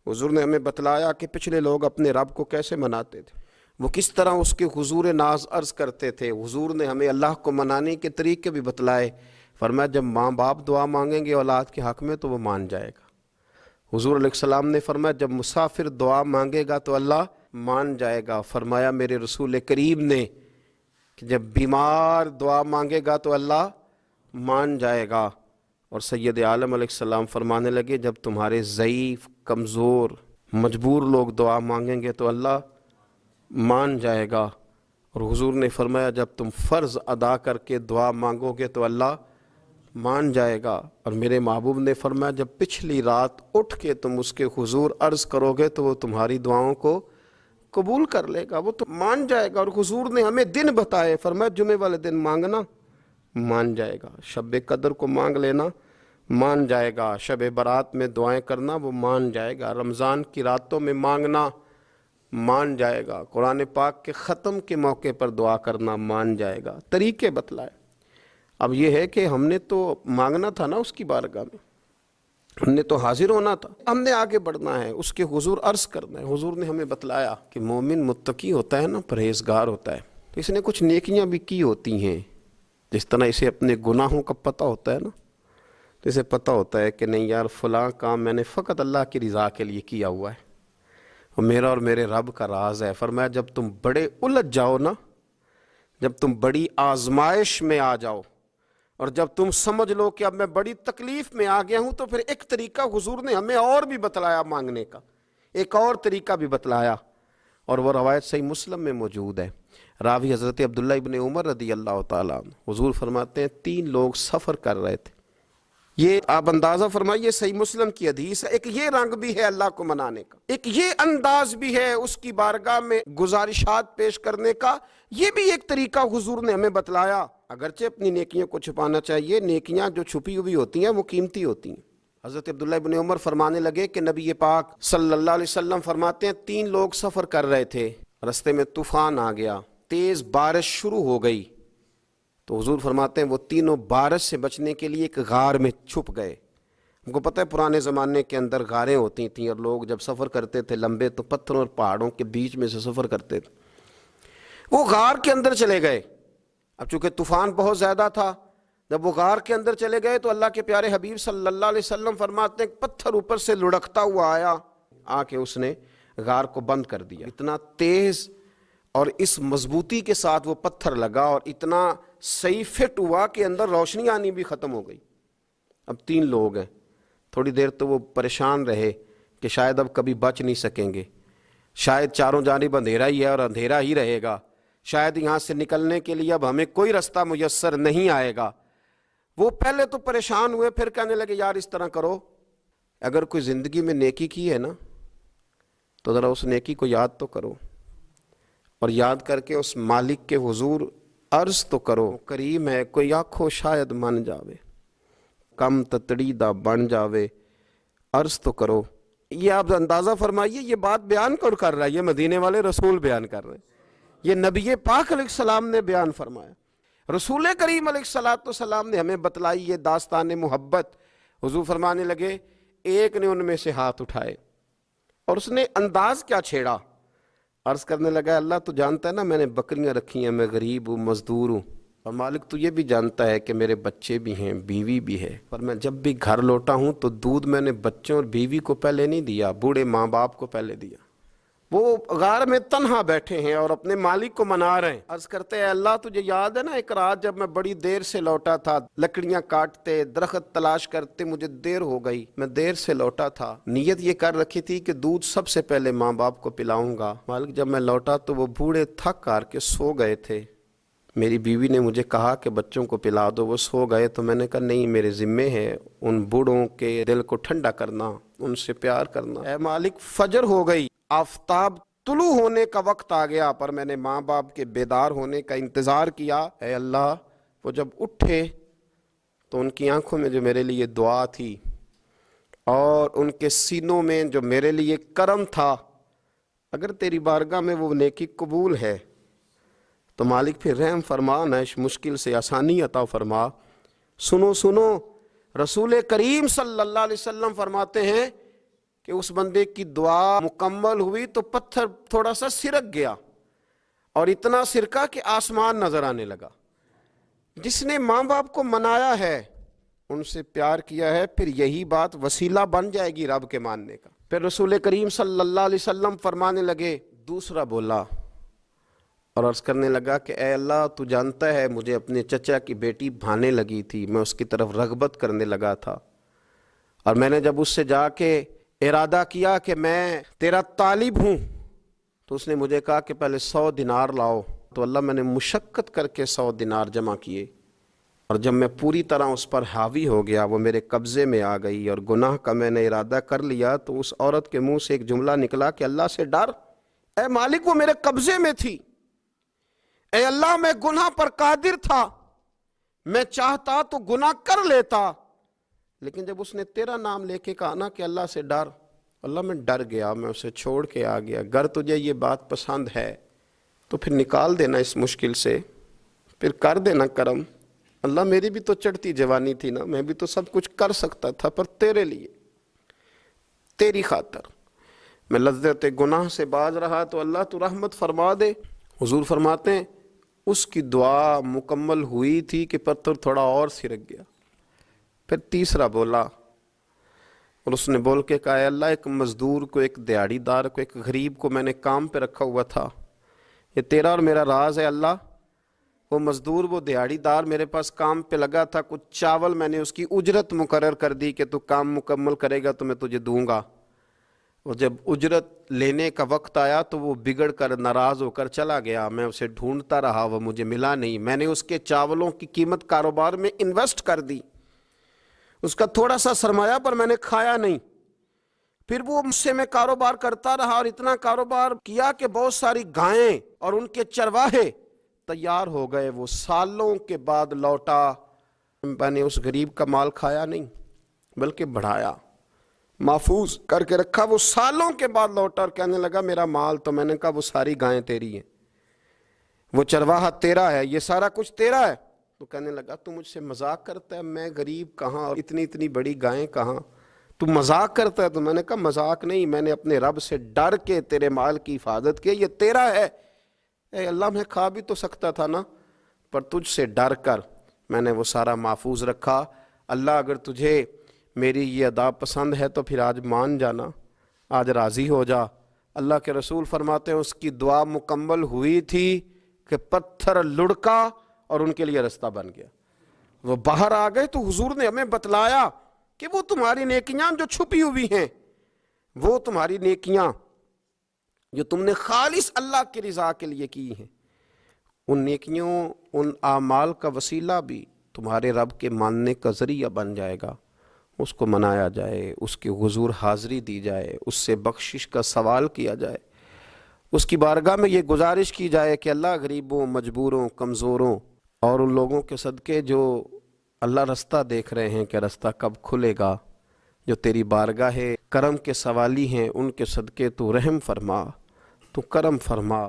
हुजूर ने हमें बतलाया कि पिछले लोग अपने रब को कैसे मनाते थे, वो किस तरह उसके हुजूर नाज अर्ज करते थे। हुजूर ने हमें अल्लाह को मनाने के तरीके भी बतलाए। फरमाया जब माँ बाप दुआ मांगेंगे औलाद के हक़ में तो वो मान जाएगा। हुजूर अलैहिस्सलाम ने फरमाया जब मुसाफिर दुआ मांगेगा तो अल्लाह मान जाएगा। फरमाया मेरे रसूल करीम ने कि जब बीमार दुआ मांगेगा तो अल्लाह मान जाएगा। और सैयद आलम अलैहिस्सलाम फरमाने लगे जब तुम्हारे ज़ईफ़, कमज़ोर, मजबूर लोग दुआ मांगेंगे तो अल्लाह मान जाएगा। और हुजूर ने फरमाया जब तुम फ़र्ज़ अदा करके दुआ मांगोगे तो अल्लाह मान जाएगा। और मेरे महबूब ने फरमाया जब पिछली रात उठ के तुम उसके हुजूर अर्ज़ करोगे तो वो तुम्हारी दुआओं को कबूल कर लेगा, वो तो मान जाएगा। और हुजूर ने हमें दिन बताए, फरमाया जुमे वाले दिन मांगना मान जाएगा, शब कदर को मांग लेना मान जाएगा, शब बारात में दुआएं करना वो मान जाएगा, रमज़ान की रातों में मांगना मान जाएगा, कुरान पाक के ख़त्म के मौके पर दुआ करना मान जाएगा। तरीके बतलाए। अब ये है कि हमने तो मांगना था ना उसकी बारगाह में, हमने तो हाजिर होना था, हमने आगे बढ़ना है, उसके हुजूर अर्ज़ करना है। हुजूर ने हमें बतलाया कि मोमिन मुत्तकी होता है ना, परहेज़गार होता है, तो इसने कुछ नेकियां भी की होती हैं। जिस तरह इसे अपने गुनाहों का पता होता है ना, तो इसे पता होता है कि नहीं यार फ़लाँ काम मैंने फ़कत अल्लाह की रज़ा के लिए किया हुआ है, और मेरा और मेरे रब का राज है। फरमाया जब तुम बड़े उलझ जाओ ना, जब तुम बड़ी आजमाइश में आ जाओ, और जब तुम समझ लो कि अब मैं बड़ी तकलीफ़ में आ गया हूँ, तो फिर एक तरीका हुजूर ने हमें और भी बतलाया मांगने का, एक और तरीका भी बतलाया। और वह रवायत सही मुस्लिम में मौजूद है। रावी हज़रत अब्दुल्ला इब्न उमर रदी अल्लाह ताला अन्हु, हुजूर फरमाते हैं 3 लोग सफ़र कर रहे थे। ये आप अंदाज़ा फरमाइए, सही मुस्लिम की हदीस है। एक ये रंग भी है अल्लाह को मनाने का, एक ये अंदाज भी है उसकी बारगाह में गुजारिशात पेश करने का, ये भी एक तरीका हुजूर ने हमें बतलाया। अगरचे अपनी नेकियों को छुपाना चाहिए, नेकियां जो छुपी हुई होती हैं वो कीमती होती हैं। हज़रत अब्दुल्ला इब्न उमर फरमाने लगे कि नबी पाक सल्लल्लाहु अलैहि वसल्लम फरमाते हैं 3 लोग सफ़र कर रहे थे, रस्ते में तूफ़ान आ गया, तेज़ बारिश शुरू हो गई, तो हुजूर फरमाते हैं वो तीनों बारिश से बचने के लिए एक गार में छुप गए। हमको पता है पुराने ज़माने के अंदर गारें होती थीं, और लोग जब सफ़र करते थे लंबे तो पत्थरों और पहाड़ों के बीच में से सफ़र करते थे। वो गार के अंदर चले गए। अब चूँकि तूफ़ान बहुत ज़्यादा था, जब वो गार के अंदर चले गए तो अल्लाह के प्यारे हबीब सल्लल्लाहु अलैहि वसल्लम फरमाते हैं पत्थर ऊपर से लुढ़कता हुआ आया, आके उसने गार को बंद कर दिया। इतना तेज़ और इस मजबूती के साथ वो पत्थर लगा, और इतना सही फिट हुआ कि अंदर रोशनी आनी भी ख़त्म हो गई। अब 3 लोग हैं, थोड़ी देर तो वो परेशान रहे कि शायद अब कभी बच नहीं सकेंगे, शायद चारों जानिब अंधेरा ही है और अंधेरा ही रहेगा, शायद यहाँ से निकलने के लिए अब हमें कोई रास्ता मुयस्सर नहीं आएगा। वो पहले तो परेशान हुए, फिर कहने लगे यार इस तरह करो, अगर कोई ज़िंदगी में नेकी की है ना तो ज़रा उस नेकी को याद तो करो, और याद करके उस मालिक के हुजूर अर्ज़ तो करो, करीम है कोई आखो शायद मन जावे, कम ततड़ी दा बन जावे, अर्ज़ तो करो। ये आप अंदाज़ा फरमाइए, ये बात बयान कौन कर रहा है? ये मदीने वाले रसूल बयान कर रहे हैं, ये नबी पाक अलैहिस्सलाम ने बयान फरमाया। रसूल करीम अलैहिस्सलाम ने हमें बतलाई ये दास्तान मोहब्बत। हुजूर फरमाने लगे एक ने उनमें से हाथ उठाए और उसने अंदाज क्या छेड़ा, अर्ज़ करने लगा अल्लाह तो जानता है ना मैंने बकरियां रखी हैं, मैं गरीब हूँ, मजदूर हूँ, और मालिक तो ये भी जानता है कि मेरे बच्चे भी हैं, बीवी भी है, पर मैं जब भी घर लौटा हूँ तो दूध मैंने बच्चों और बीवी को पहले नहीं दिया, बूढ़े माँ बाप को पहले दिया। वो गार में तन्हा बैठे हैं और अपने मालिक को मना रहे हैं। अर्ज करते हैं अल्लाह तुझे याद है ना एक रात जब मैं बड़ी देर से लौटा था, लकड़ियां काटते दरख्त तलाश करते मुझे देर हो गई, मैं देर से लौटा था, नीयत ये कर रखी थी कि दूध सबसे पहले माँ बाप को पिलाऊंगा। मालिक जब मैं लौटा तो वो बूढ़े थक कर के सो गए थे, मेरी बीवी ने मुझे कहा कि बच्चों को पिला दो, वो सो गए, तो मैंने कहा नहीं मेरे ज़िम्मे है उन बूढ़ों के दिल को ठंडा करना, उनसे प्यार करना। ऐ मालिक फजर हो गई, आफताब तुलू होने का वक्त आ गया, पर मैंने माँ बाप के बेदार होने का इंतज़ार किया। ऐ अल्लाह वो जब उठे तो उनकी आंखों में जो मेरे लिए दुआ थी और उनके सीनों में जो मेरे लिए करम था, अगर तेरी बारगाह में वो नेकी कबूल है तो मालिक फिर रहम फरमा, न इस मुश्किल से आसानी अता फरमा। सुनो सुनो, रसूल करीम सल्लल्लाहु अलैहि वसल्लम फरमाते हैं کہ اس بندے کی دعا مکمل ہوئی تو پتھر تھوڑا سا سرک گیا اور اتنا سرکا کہ آسمان نظر آنے لگا۔ جس نے ماں باپ کو منایا ہے، ان سے پیار کیا ہے، پھر یہی بات وسیلہ بن جائے گی رب کے ماننے کا۔ پھر رسول کریم صلی اللہ علیہ وسلم فرمانے لگے، دوسرا بولا اور عرض کرنے لگا کہ اے اللہ، تو جانتا ہے مجھے اپنے چچا کی بیٹی بھانے لگی تھی، میں اس کی طرف رغبت کرنے لگا تھا، اور میں نے جب اس سے جا کے ارادہ کیا کہ میں تیرا طالب ہوں، تو اس نے مجھے کہا کہ پہلے 100 دینار لاؤ۔ تو اللہ، میں نے مشقت کر کے 100 دینار جمع کیے، اور جب میں پوری طرح اس پر حاوی ہو گیا، وہ میرے قبضے میں آ گئی اور گناہ کا میں نے ارادہ کر لیا، تو اس عورت کے منہ سے ایک جملہ نکلا کہ اللہ سے ڈر، اے مالک وہ میرے قبضے میں تھی، اے اللہ میں گناہ پر قادر تھا، میں چاہتا تو گناہ کر لیتا، لیکن جب اس نے تیرا نام لے کے کہا نا کہ اللہ سے ڈر، اللہ میں ڈر گیا، میں اسے چھوڑ کے آ گیا۔ اگر تجھے یہ بات پسند ہے تو پھر نکال دینا اس مشکل سے، پھر کر دینا کرم۔ اللہ میری بھی تو چڑھتی جوانی تھی نا، میں بھی تو سب کچھ کر سکتا تھا، پر تیرے لیے، تیری خاطر میں لذت گناہ سے باز رہا، تو اللہ تو رحمت فرما دے۔ حضور فرماتے ہیں اس کی دعا مکمل ہوئی تھی کہ پتھر تھوڑا اور سرک گیا۔ پھر تیسرا بولا، اور اس نے بول کے کہا، اے اللہ، ایک مزدور کو، ایک دیہڑی دار کو، ایک غریب کو میں نے کام پہ رکھا ہوا تھا، یہ تیرا اور میرا راز ہے اللہ۔ وہ مزدور، وہ دیہڑی دار میرے پاس کام پہ لگا تھا، کچھ چاول میں نے اس کی اجرت مقرر کر دی کہ تو کام مکمل کرے گا تو میں تجھے دوں گا۔ اور جب اجرت لینے کا وقت آیا تو وہ بگڑ کر ناراض ہو کر چلا گیا، میں اسے ڈھونڈتا رہا، وہ مجھے ملا نہیں۔ میں نے اس کے چاولوں کی قیمت کاروبار میں انویسٹ کر دی، اس کا تھوڑا سا سرمایہ، پر میں نے کھایا نہیں۔ پھر وہ مجھ سے میں کاروبار کرتا رہا، اور اتنا کاروبار کیا کہ بہت ساری گائیں اور ان کے چرواہے تیار ہو گئے۔ وہ سالوں کے بعد لوٹا، میں نے اس غریب کا مال کھایا نہیں بلکہ بڑھایا، محفوظ کر کے رکھا۔ وہ سالوں کے بعد لوٹا اور کہنے لگا میرا مال، تو میں نے کہا وہ ساری گائیں تیری ہیں، وہ چرواہا تیرا ہے، یہ سارا کچھ تیرا ہے۔ تو کہنے لگا تو مجھ سے مذاق کرتا ہے، میں غریب کہاں اور اتنی بڑی گائیں کہاں، تو مذاق کرتا ہے؟ تو میں نے کہا مذاق نہیں، میں نے اپنے رب سے ڈر کے تیرے مال کی حفاظت کی، یہ تیرا ہے۔ اے اللہ، میں کھا بھی تو سکتا تھا نا، پر تجھ سے ڈر کر میں نے وہ سارا محفوظ رکھا۔ اللہ اگر تجھے میری یہ ادا پسند ہے تو پھر آج مان جانا، آج راضی ہو جا۔ اللہ کے رسول فرماتے ہیں اس کی دعا مکمل ہوئی تھی کہ پتھر لڑکا اور ان کے لیے رستہ بن گیا، وہ باہر آ گئے۔ تو حضور نے ہمیں بتلایا کہ وہ تمہاری نیکیاں جو چھپی ہوئی ہیں، وہ تمہاری نیکیاں جو تم نے خالص اللہ کی رضا کے لیے کی ہیں، ان نیکیوں، ان اعمال کا وسیلہ بھی تمہارے رب کے ماننے کا ذریعہ بن جائے گا۔ اس کو منایا جائے، اس کے حضور حاضری دی جائے، اس سے بخشش کا سوال کیا جائے، اس کی بارگاہ میں یہ گزارش کی جائے کہ اللہ غریبوں، مجبوروں، کمزوروں اور ان لوگوں کے صدقے جو اللہ رستہ دیکھ رہے ہیں کہ رستہ کب کھلے گا، جو تیری بارگاہ کرم کے سوالی ہیں، ان کے صدقے تو رحم فرما، تو کرم فرما۔